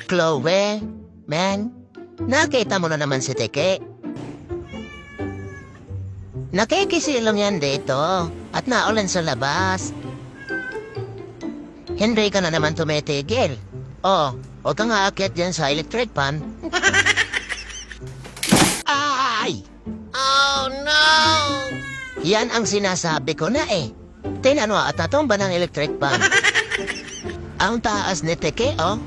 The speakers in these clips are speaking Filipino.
Chloe, man, nakita mo na naman si Teke. Nakikisilong yan dito at naulan sa labas. Hindi ka na naman tumitigil. Oh, huwag kang aakyat dyan sa electric pan. Ay! Oh no! Yan ang sinasabi ko na eh. Tingnan mo at natumba ng electric pan. Ang taas ni Teke, oh.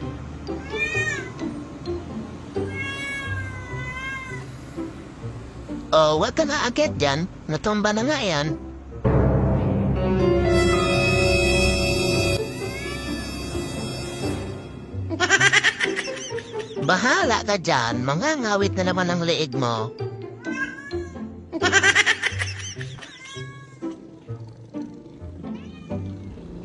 Oh, huwag ka na aakyat dyan. Natumba na nga yan. Bahala ka dyan, mangangawit na naman ang leeg mo.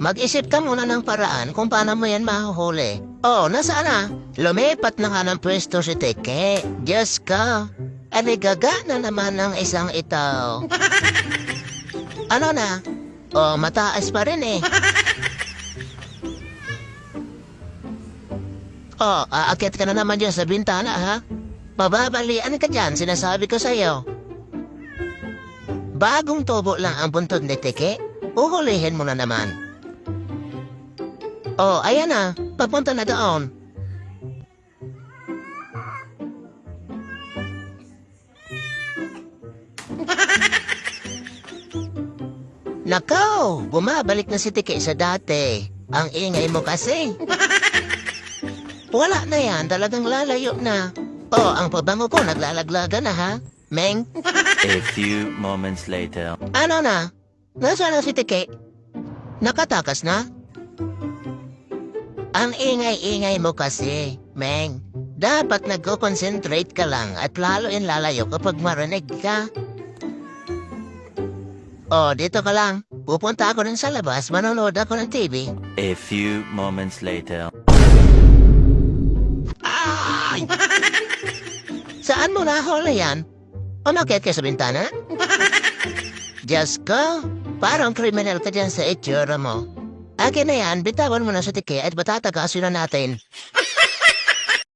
Mag-isip ka muna ng paraan kung paano mo yan mahuhuli. Oh, nasaan na? Lumipat na nga ng pwesto si Teke. Diyos ka. Aligaga na naman ng isang ito. Ano na? Oh, mataas pa rin eh. Oh, aakyat ka na naman dyan sa bintana, ha? Mababalian ka dyan, sinasabi ko sa'yo. Bagong tubo lang ang buntod ni Teke, uhulihin mo na naman. Oh, ayan na, papunta na doon. Nakaw, bumabalik na si Teke sa dati. Ang ingay mo kasi. Wala na yan, talagang lalayo na. Oh, ang pabango ko naglalaglaga na ha, Meng? A few moments later. Ano na? Nasaan na si Teke? Nakatakas na? Ang ingay-ingay mo kasi, Meng. Dapat nagko-concentrate ka lang at lalo yung lalayo kapag marinig ka. Oh, dito ka lang. Pupunta ako rin sa labas, manonood ako ng TV. A few moments later. Ay! Saan mo nahuli yan? Umakyat ka sa bintana? Diyos ko, parang kriminal ka dyan sa itsura mo. Akin na yan, bitawan mo na sa Teke at matatagasin na natin.